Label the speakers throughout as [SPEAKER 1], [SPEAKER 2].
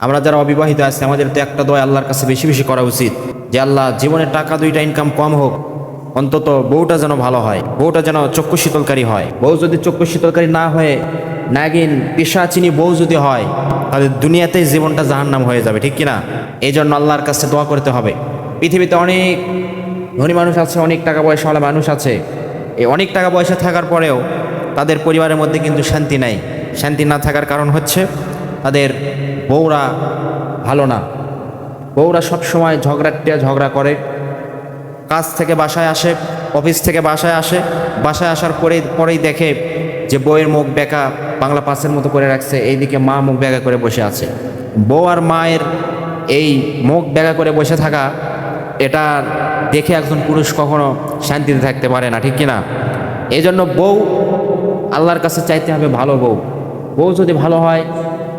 [SPEAKER 1] আমরা যারা অবিবাহিত আছি আমাদের তো একটা দোয়া আল্লাহর কাছে বেশি বেশি করা উচিত যে আল্লাহ জীবনে টাকা দুইটা ইনকাম কম হোক, অন্তত বউটা যেন ভালো হয়, বউটা যেন চক্ষু শীতলকারী হয়। বউ যদি চক্ষু শীতলকারী না হয়ে নাগিন পিশাচিনী বউ যদি হয় তাহলে দুনিয়াতেই জীবনটা জাহান্নাম হয়ে যাবে, ঠিক কিনা? এই জন্য আল্লাহর কাছে দোয়া করতে হবে। পৃথিবীতে অনেক ধনী মানুষ আছে, অনেক টাকা পয়সাওয়ালা মানুষ আছে, এই অনেক টাকা পয়সা থাকার পরেও তাদের পরিবারের মধ্যে কিন্তু শান্তি নাই। শান্তি না থাকার কারণ হচ্ছে তাদের বউরা ভালো না। বউরা সবসময় ঝগড়া করে, কাজ থেকে বাসায় আসে, অফিস থেকে বাসায় আসে, বাসায় আসার পরেই দেখে যে বউয়ের মুখ বেঁকা, বাংলা পাঁচের মতো করে রাখছে, এইদিকে মা মুখ বেঁকা করে বসে আছে। বউ আর মায়ের এই মুখ বেঁকা করে বসে থাকা, এটা দেখে একজন পুরুষ কখনো শান্তিতে থাকতে পারে না, ঠিক কিনা? এই জন্য বউ আল্লাহর কাছে চাইতে হবে ভালো বউ। বউ যদি ভালো হয়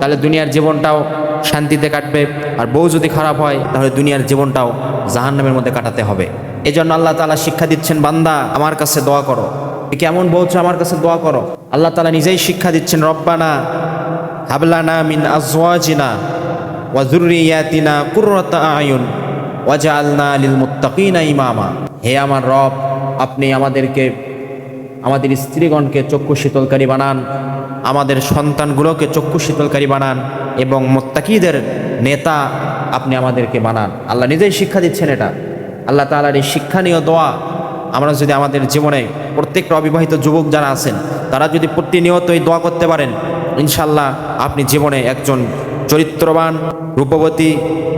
[SPEAKER 1] তাহলে দুনিয়ার জীবনটাও শান্তিতে কাটবে, আর বউ যদি খারাপ হয় তাহলে দুনিয়ার জীবনটাও জাহান্নামের মধ্যে কাটাতে হবে। এই জন্য আল্লাহ তাআলা শিক্ষা দিচ্ছেন, বান্দা আমার কাছে দোয়া করো। কেমন বলছো? আমার কাছে দোয়া করো। আল্লাহ তাআলা নিজেই শিক্ষা দিচ্ছেন, রব্বানা হাবলানা মিন আজওয়াজিনা ওয়া যুররিয়াতিনা কুররাতা আয়ুন ওয়াজআলনা লিল মুত্তাকিনা ইমামা। হে আমার রব, আপনি আমাদের স্ত্রীগণকে চক্ষু শীতলকারী বানান, আমাদের সন্তানগুলোকে চক্ষু শীতলকারী বানান, এবং মুত্তাকিদের নেতা আপনি আমাদেরকে বানান। আল্লাহ নিজেই শিক্ষা দিচ্ছেন এটা। আল্লাহ তাআলার এই শিক্ষণীয় দোয়া আমরা যদি আমাদের জীবনে প্রত্যেকটা অবিবাহিত যুবক যারা আছেন তারা যদি প্রতিনিয়ত এই দোয়া করতে পারেন, ইনশাল্লাহ আপনি জীবনে একজন চরিত্রবান, রূপবতী,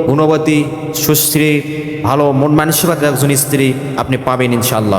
[SPEAKER 1] গুণবতী, সুশ্রী, ভালো মন মানসিকতার একজন স্ত্রী আপনি পাবেন ইনশাল্লাহ।